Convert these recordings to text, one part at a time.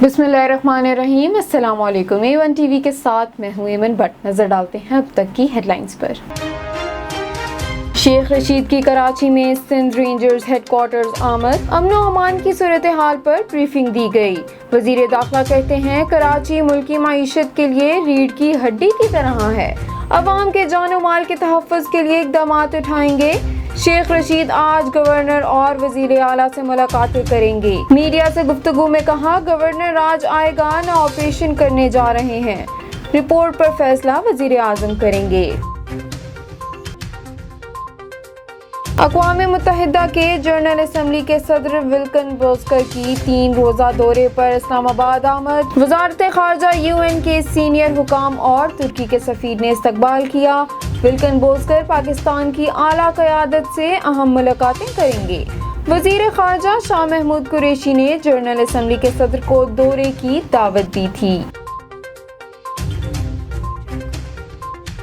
बिस्मिल्लाहिर्रहमानिर्रहीम। अस्सलाम वालेकुम। A1 टीवी के साथ मैं हूँ एमन भट्ट। नजर डालते हैं अब तक की हेडलाइंस पर। शेख रशीद की कराची में सिंध रेंजर्स हेडक्वार्टर्स आमद, अमन व अमान की सूरत हाल पर ब्रीफिंग दी गई। वजीर दाखिला कहते हैं कराची मुल्की मईशत के लिए रीढ़ की हड्डी की तरह है, अवाम के जान व माल के तहफ़्फ़ुज़ के लिए इक़दामात उठाएंगे। शेख रशीद आज गवर्नर और वज़ीर आला से मुलाकातें करेंगे। मीडिया से गुफ्तगू में कहा, गवर्नर आज आएगा न ऑपरेशन करने जा रहे हैं, रिपोर्ट पर फैसला वज़ीर आज़म करेंगे। अक़वाम मुत्तहिदा के जनरल असम्बली के सदर विल्कन बोस्कर की 3 रोज़ा दौरे पर इस्लामाबाद आमद। वज़ारत ख़ारजा UN के सीनियर हुकाम और तुर्की के सफ़ीर ने इस्तकबाल किया। विल्कन बोस्कर पाकिस्तान की आला क़यादत से अहम मुलाकातें करेंगे। वज़ीर ख़ारजा शाह महमूद कुरैशी ने जनरल असम्बली के सदर को दौरे की दावत दी थी।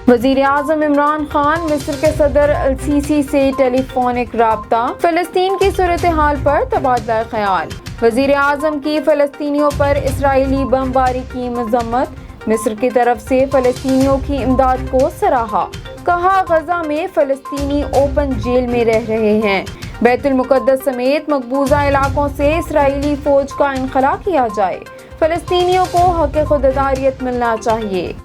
वज़ीर आज़म इमरान खान मिस्र के सदर अल-सीसी से टेलीफोनिक राब्ता, फ़लस्तीन की सूरत हाल पर तबादला ख्याल। वज़ीर आज़म की फ़लस्तीनियों पर इसराइली बमबारी की मज़म्मत, मिस्र की तरफ से फ़लस्तीनियों की इमदाद को सराहा। कहा, गज़ा में फ़लस्तीनी ओपन जेल में रह रहे हैं। बैतुल मुक़द्दस समेत मकबूजा इलाकों से इसराइली फ़ौज का इनखला किया जाए। फ़लस्तीनियों को हक़ खुददारियत मिलना चाहिए।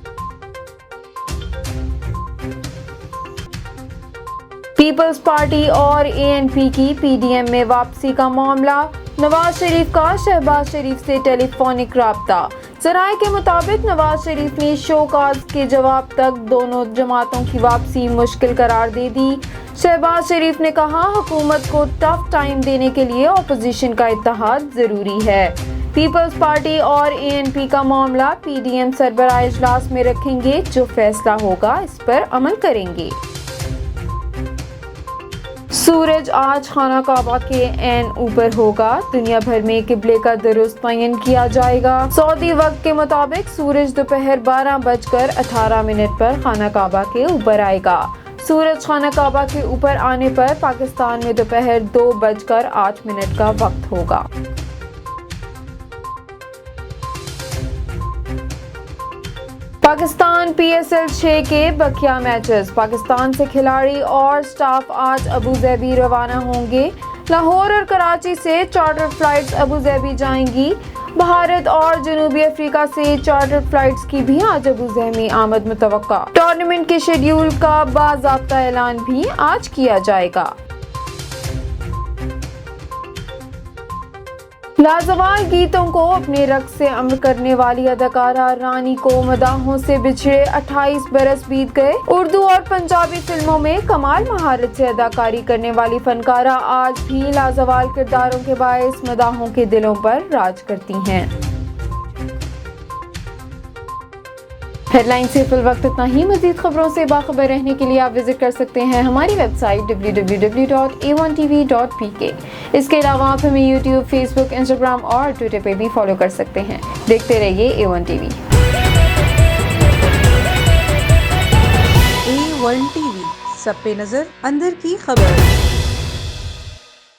पीपल्स पार्टी और ANP की PDM में वापसी का मामला, नवाज शरीफ का शहबाज शरीफ से टेलीफोनिक राब्ता। ज़राए के मुताबिक नवाज शरीफ ने शोकाज के जवाब तक दोनों जमातों की वापसी मुश्किल करार दे दी। शहबाज शरीफ ने कहा, हुकूमत को टफ टाइम देने के लिए अपोजिशन का इत्तेहाद ज़रूरी है। पीपल्स पार्टी और ANP का मामला PDM सरबराह इजलास में रखेंगे, जो फैसला होगा इस पर अमल करेंगे। सूरज आज खाना काबा के ऐन ऊपर होगा, दुनिया भर में किबले का दुरुस्त तयन किया जाएगा। सऊदी वक्त के मुताबिक सूरज दोपहर 12:18 पर खाना काबा के ऊपर आएगा। सूरज खाना काबा के ऊपर आने पर पाकिस्तान में दोपहर 2:08 का वक्त होगा। पाकिस्तान PSL 6 के बकिया मैचेस, पाकिस्तान से खिलाड़ी और स्टाफ आज अबू धाबी रवाना होंगे। लाहौर और कराची से चार्टर फ्लाइट्स अबू धाबी जाएंगी। भारत और जनूबी अफ्रीका से चार्टर फ्लाइट्स की भी आज अबू धाबी आमद मुतवक्का। टूर्नामेंट के शेड्यूल का बाज़ाब्ता ऐलान भी आज किया जाएगा। लाजवाल गीतों को अपने रक़्स से अमर करने वाली अदाकारा रानी को मदाहों से बिछड़े 28 बरस बीत गए। उर्दू और पंजाबी फिल्मों में कमाल महारत से अदाकारी करने वाली फनकारा आज भी लाजवाल किरदारों के बायस मदाहों के दिलों पर राज करती हैं। हेडलाइन से फिल वक्त इतना ही। मज़ीद खबरों से बाखबर रहने के लिए आप विजिट कर सकते हैं हमारी वेबसाइट www.a1tv.pk। इसके अलावा आप हमें YouTube, Facebook, Instagram और Twitter पे भी फॉलो कर सकते हैं। देखते रहिए A1 TV। A1 TV, सब पे नजर, अंदर की खबर।